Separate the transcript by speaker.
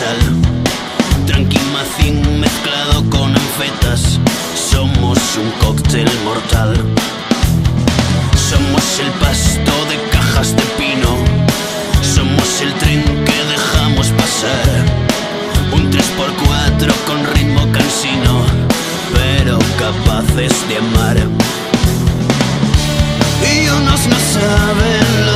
Speaker 1: sal, tranquimacín mezclado con anfetas. Somos un cóctel mortal. Somos el pasto de cajas de pino. Somos el tren que dejamos pasar. Un 3x4 con ritmo cansino, pero capaces de amar. Y unos no saben